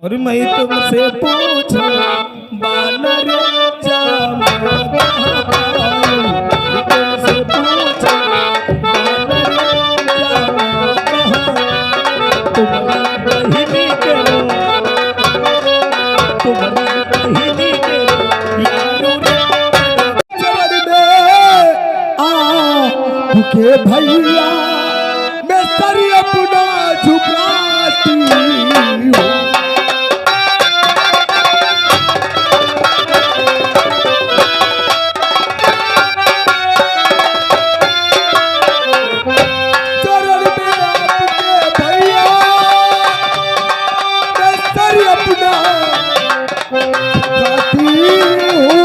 और मैं तुमसे पूछूं बानर तुमसे पूछूं बहिनी करो तुम्हारी बहिनी करो के भैया मैं सर अपना झुकाती हूँ। चरण में आपके भैया मैं सर अपना झुकाती हूँ।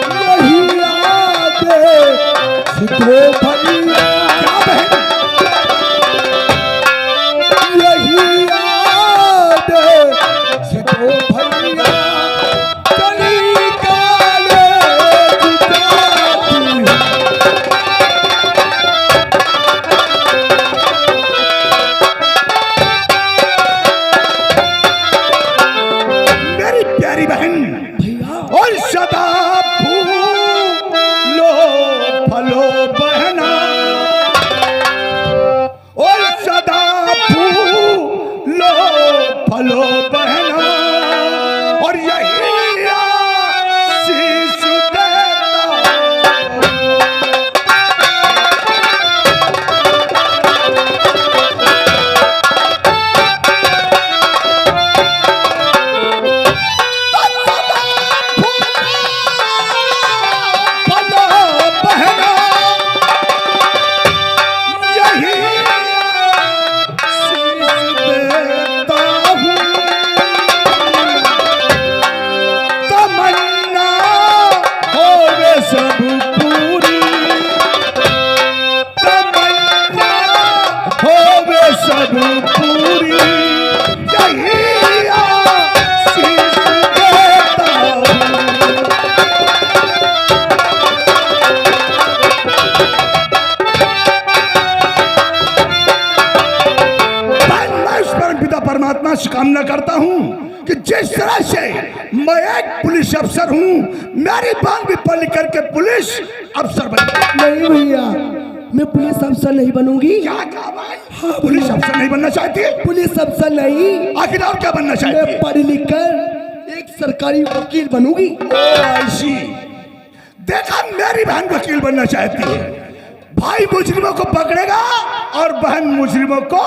तो भैया क्या बहन यही याद से तो भैया चली काले मेरी प्यारी बहन भैया और सदा फलो बहना और सदा फूलो फलो बहना और यही आशीष देता। सब पूरी तमन्ना होवे सब पूरी यही आशीष देता हूँ। मैं ईश्वर पिता परमात्मा से कामना करता हूँ कि जिस तरह से मैं एक पुलिस अफसर हूँ मेरी बात भी पढ़ लिख करके पुलिस अफसर बन। नहीं भैया मैं पुलिस अफसर नहीं बनूंगी। क्या कहा भाई? हाँ, पुलिस अफसर नहीं बनना चाहती है? पुलिस अफसर नहीं, आखिर और क्या बनना चाहती है? मैं पढ़ लिख कर एक सरकारी वकील बनूंगी। ऐसी देखा मेरी बहन वकील बनना चाहती है। भाई मुजरिमों को पकड़ेगा और बहन मुजरिमों को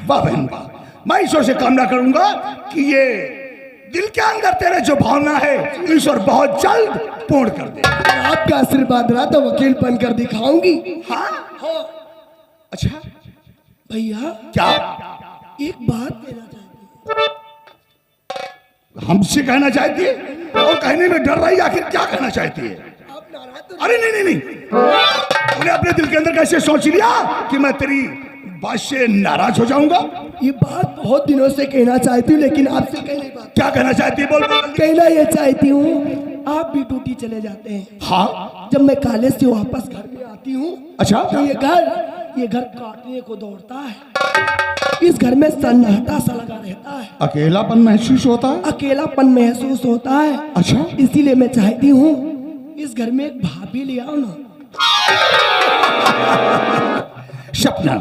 वाह बहन वाह। मैं ईश्वर से कामना करूंगा कि ये दिल के अंदर तेरे जो भावना है ईश्वर बहुत जल्द पूर्ण कर दे। आपका आशीर्वाद रहा तो वकील बनकर दिखाऊंगी। हाँ हाँ अच्छा भैया क्या एक बात कहना चाहती हूँ। हमसे कहना चाहती है और कहने में डर रही आखिर क्या कहना चाहती है? आप नाराज तो अरे नहीं नहीं नहीं तूने अपने दिल के अंदर कैसे सोच लिया कि मैं तेरी बात से नाराज हो जाऊंगा? ये बात बहुत दिनों से कहना चाहती हूँ लेकिन आपसे कह नहीं पाती। क्या कहना चाहती है बोल बोल। कहना ये चाहती हूँ आप भी ड्यूटी चले जाते हैं। हाँ जब मैं कॉलेज से वापस घर में आती हूँ अच्छा तो ये घर काटने को दौड़ता है। इस घर में सन्नाटा सा लगा रहता है। अकेलापन महसूस होता है? अकेलापन महसूस होता है। अच्छा इसीलिए मैं चाहती हूँ इस घर में एक भाभी ले आओ ना। सपना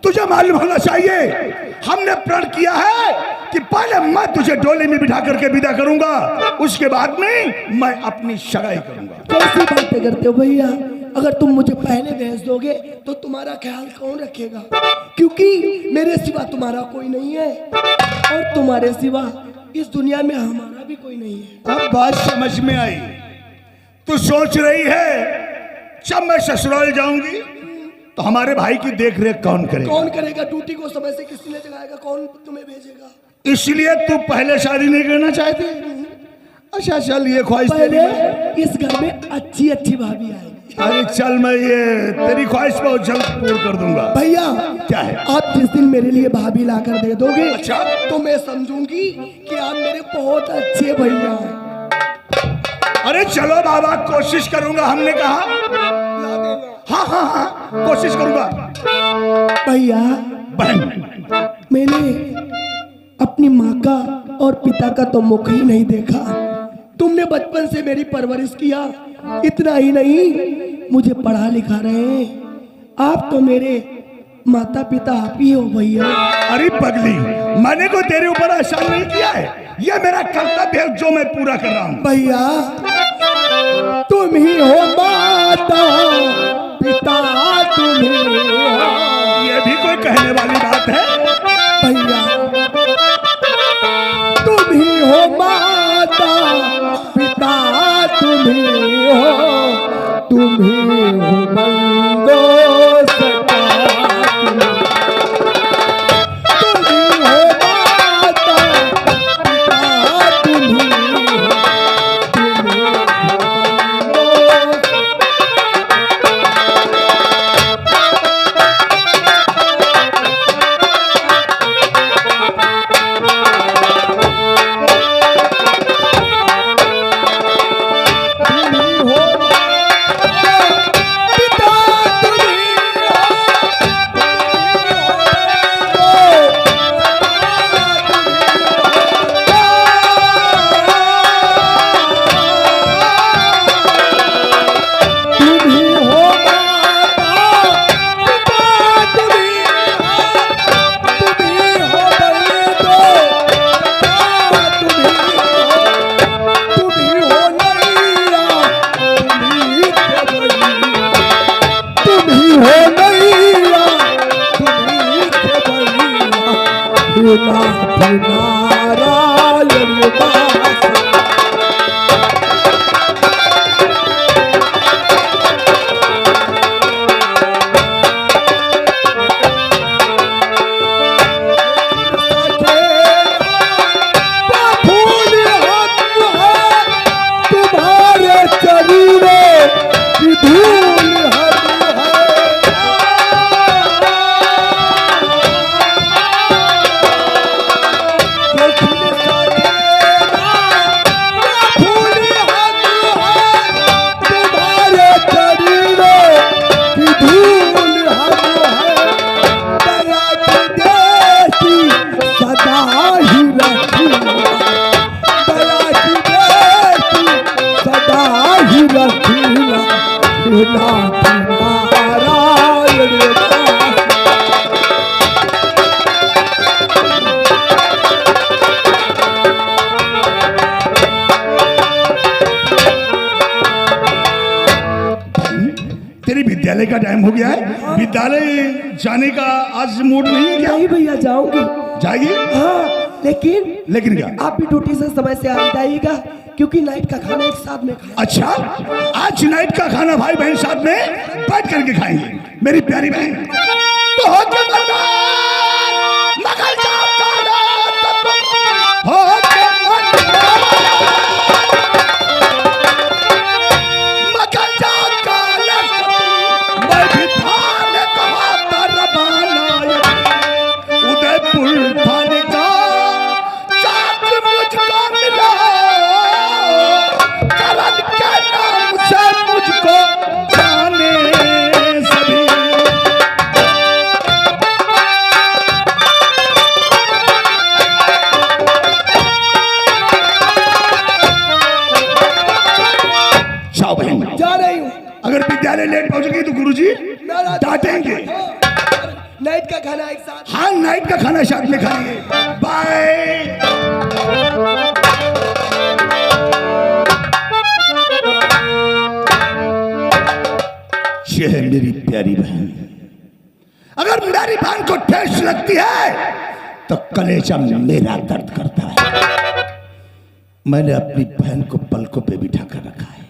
तुझे मालूम होना चाहिए हमने प्रण किया है कि पहले मैं तुझे डोली में बिठा करके विदा करूंगा उसके बाद में मैं अपनी सगाई करूंगा। कैसी बातें करते हो भैया? अगर तुम मुझे पहले भेज दोगे तो तुम्हारा ख्याल कौन रखेगा? क्योंकि मेरे सिवा तुम्हारा कोई नहीं है और तुम्हारे सिवा इस दुनिया में हमारा भी कोई नहीं है। अब बात समझ में आई। तू सोच रही है जब मैं ससुराल जाऊंगी तो हमारे भाई की देख रेख कौन करेगा? कौन करेगा? ड्यूटी को समय से किसी ने जगाएगा? कौन तुम्हें भेजेगा? इसलिए तू पहले शादी नहीं करना चाहती? अच्छा चल ये ख्वाहिश तेरी पहले इस घर में अच्छी अच्छी भाभी आएगी। अरे चल मैं ये तेरी ख्वाहिश बहुत जल्द पूर्ण कर दूंगा। भैया क्या है? आप जिस दिन मेरे लिए भाभी ला कर दे दोगे अच्छा तो मैं समझूंगी कि आप मेरे बहुत अच्छे भैया हैं। अरे चलो बाबा कोशिश करूंगा, हमने कहा ला देना। हाँ हाँ हाँ कोशिश करूंगा। भैया बहन। मैंने अपनी माँ का और पिता का तो मुख ही नहीं देखा। तुमने बचपन से मेरी परवरिश किया, इतना ही नहीं मुझे पढ़ा लिखा रहे हैं। आप तो मेरे माता पिता आप ही हो भैया। अरे पगली, मैंने को तेरे ऊपर आसान नहीं किया है, यह मेरा कर्तव्य है जो मैं पूरा कर रहा हूँ। भैया तुम ही हो माता पिता, तुम ही हो। ये भी कोई कहने वाली बात है? भैया तुम ही हो माता पिता, तुम ही हो, तुम ही हो बंदो सता, तुम ही हो माता पिता, तुम ही हो, तुम ही हो तेरी विद्यालय का टाइम हो गया है, विद्यालय जाने का आज मूड नहीं है क्या? नहीं भैया जाऊंगी। जाएगी? हाँ लेकिन क्या? आप भी ड्यूटी से समय से आ जाइएगा, क्योंकि नाइट का खाना एक साथ में खाएं। अच्छा, आज नाइट का खाना भाई बहन साथ में बैठ करके खाएंगे। मेरी प्यारी बहन तो हो के मगल जाओ हो के मगल जाओ मैं भी थाने कहा पर रबाना उदयपुर थाने का चार्ज मुझको मिला, करण के नाम से मुझको जाने सभी। जाओ बहन, जा रही हूँ। अगर विद्यालय लेट पहुंचेगी तो गुरुजी डांटेंगे। नाइट का खाना एक साथ। हाँ, नाइट का खाना साथ में खाएंगे। बाय। ये है मेरी प्यारी बहन। अगर मेरी बहन को ठेस लगती है तो कलेजा मेरा दर्द करता है। मैंने अपनी बहन को पलकों पे बिठा कर रखा है।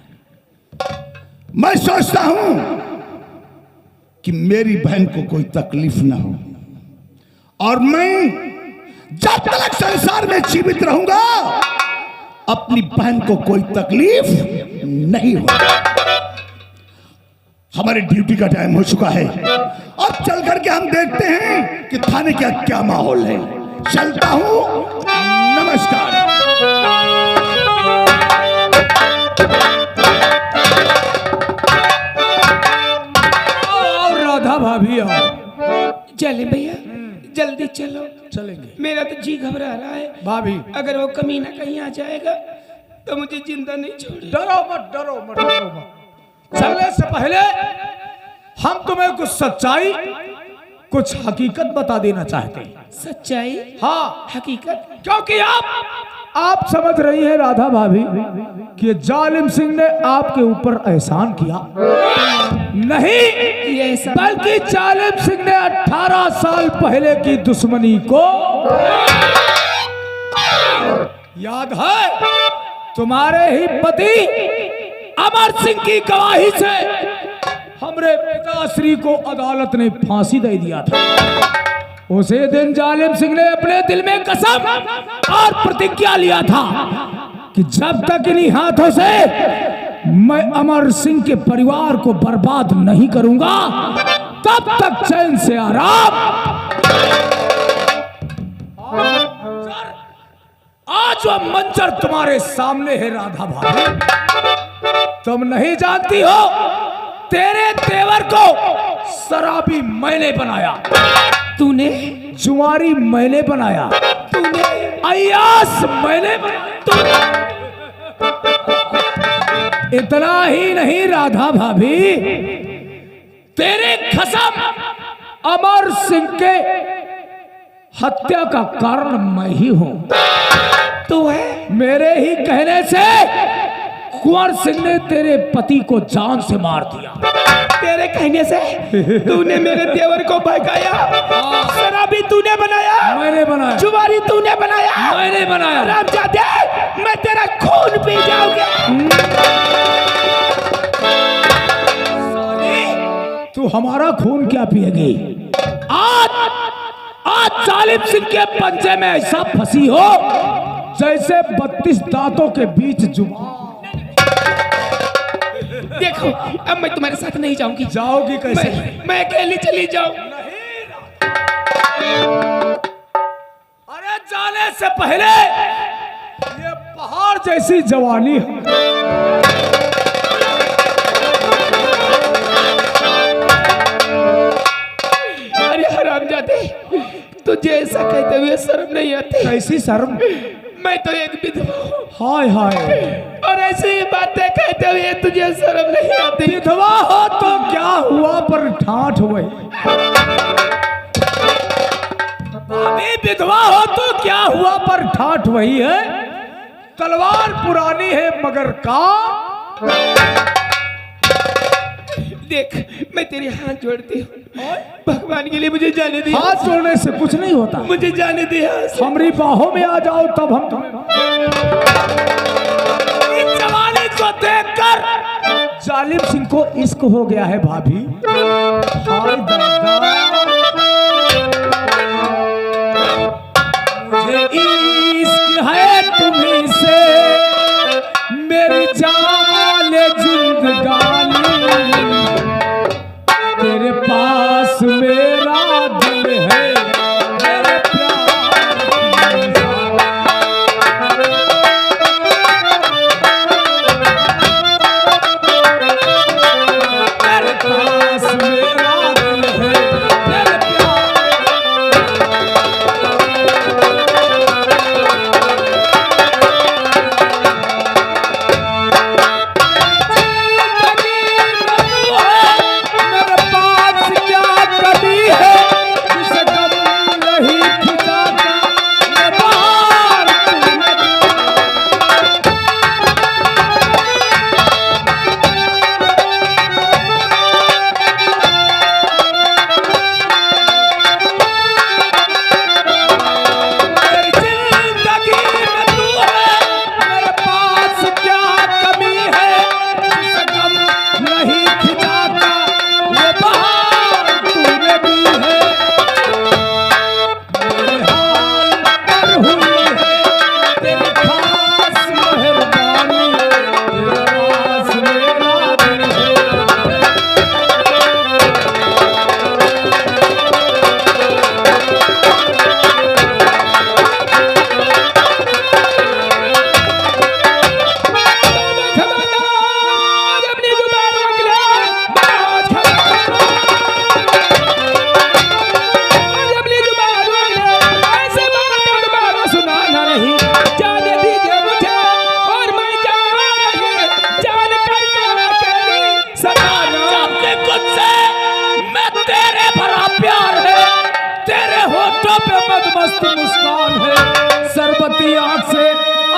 मैं सोचता हूं कि मेरी बहन को कोई तकलीफ ना हो, और मैं जब तक संसार में जीवित रहूंगा अपनी बहन को कोई तकलीफ नहीं हो। हमारे ड्यूटी का टाइम हो चुका है, अब चल करके हम देखते हैं कि थाने का क्या माहौल है। चलता हूं, नमस्कार। राधा भाभी आओ। चले भैया, जल्दी चलो। चलेंगे मेरा तो जी घबरा रहा है भाभी। अगर वो कमीना कहीं आ जाएगा तो मुझे जिंदा नहीं छोड़ेगा। डरो मत, डरो मत, डरो मत। चलने से पहले हम तुम्हें कुछ सच्चाई, कुछ हकीकत बता देना चाहते हैं। सच्चाई? हाँ, हकीकत? क्योंकि आप समझ रही हैं राधा भाभी कि जालिम सिंह ने आपके ऊपर एहसान किया नहीं, ये एहसान बल्कि जालिम सिंह ने 18 साल पहले की दुश्मनी को याद है। तुम्हारे ही पति अमर सिंह की गवाही से हमरे पिताश्री को अदालत ने फांसी दे दिया था। उसी दिन जालिम सिंह ने अपने दिल में कसम और प्रतिज्ञा लिया था कि जब तक इन्हीं हाथों से मैं अमर सिंह के परिवार को बर्बाद नहीं करूंगा तब तक चैन से आराम। आज वह मंजर तुम्हारे सामने है राधा भाभी। तुम नहीं जानती हो, तेरे तेवर को शराबी मैंने बनाया, तूने? जुआरी मैंने बनाया, तूने? अय्यास मैंने बनाया। इतना ही नहीं राधा भाभी, तेरे कसम अमर सिंह के हत्या का कारण मैं ही हूं। तू है? मेरे ही कहने से कुंवर सिंह ने तेरे पति को जान से मार दिया। तेरे कहने से तूने मेरे देवर को बहकाया, शराबी तूने बनाया, मैंने बनाया, जुआरी तूने बनाया, मैंने बनाया। हरामजादे, मैं तेरा खून पी जाऊंगा। तू हमारा खून क्या पिएगी? आज जालिम सिंह के पंजे में ऐसा फंसी हो जैसे 32 दांतों के बीच जुबान। देखो, अब मैं तुम्हारे साथ नहीं जाऊंगी। जाओगी कैसे? मैं अकेली चली जाऊं। अरे जाने से पहले ये पहाड़ जैसी जवानी है। अरे हरामजादे, तुझे ऐसा कहते हुए शर्म नहीं आती? कैसी शर्म? मैं तो एक विधवा हूं, हाय हाय, और ऐसी बातें कहते हुए तुझे शर्म नहीं आती? विधवा हो तो क्या हुआ पर ठाठ हुए। अभी विधवा हो तो क्या हुआ पर ठाठ वही है। तलवार पुरानी है मगर काम। देख, मैं तेरे हाथ जोड़ती हूँ, भगवान के लिए मुझे जाने दे। हाथ जोड़ने से कुछ नहीं होता, मुझे जाने दे। हमारी बाहों में आ जाओ तब हम तुम्हें। इस जवानी को देखकर जालिम सिंह को इश्क हो गया है भाभी। हाय दादा, मुझे इश्क है तुम्हीं से, मेरी जान जिंदगानी, तेरे पास मेरा दिल है, मेरे प्यार की जान। मेरे पास मेरा दिल है,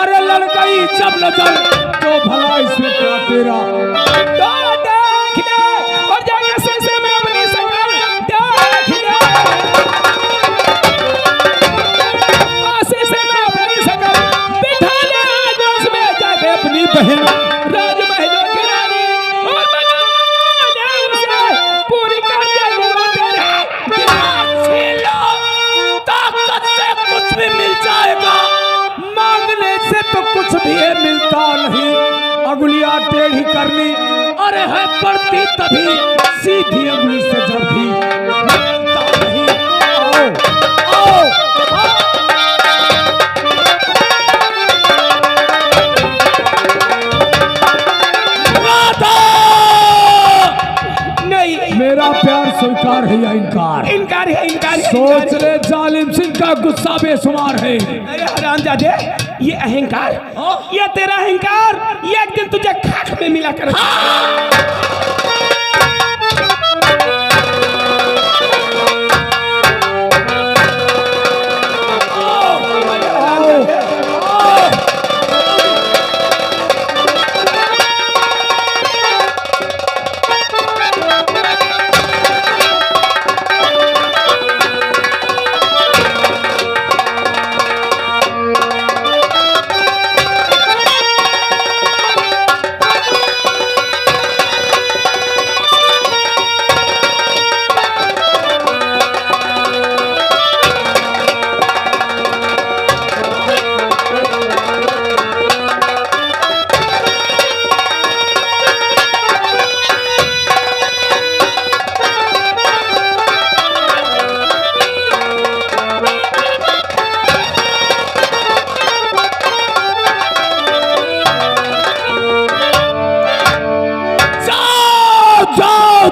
अरे लड़ गई जब नजर तो भला इसमें क्या तेरा। तो देख ले और जाके शीशे में अपनी शक्ल देख ले, शीशे में अपनी शक्ल बिठा ले, आज उसमें जाके अपनी बहन राजमहलों की रानी और बना दे उसे, पूरी कर दे वो तेरा दिमाग छीन लो। ताकत से कुछ भी मिल जाएगा, मांगने से तो कुछ भी है मिलता नहीं, अंगुलियां टेढ़ी करनी अरे है पड़ती तभी, सीधी अंगुली से जब भी मिलता नहीं। आओ आओ आओ। राधा! नहीं मेरा प्यार स्वीकार है या इनकार? इनकार है, इनकार है, सोच इनकार है। ले जालिम सिंह का गुस्सा बेशुमार है। अरे हरामजादे, ये अहंकार, ये तेरा अहंकार, ये एक दिन तुझे खाक में मिला कर।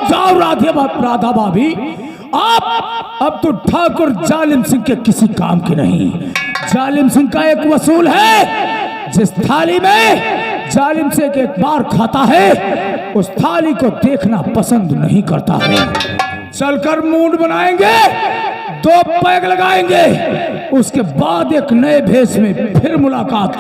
जाओ राधा भाभी, आप अब तो ठाकुर जालिम सिंह के किसी काम के नहीं। जालिम सिंह का एक वसूल है, जिस थाली में जालिम से एक बार खाता है उस थाली को देखना पसंद नहीं करता है। चलकर मूड बनाएंगे, 2 पैग लगाएंगे, उसके बाद एक नए भेष में फिर मुलाकात।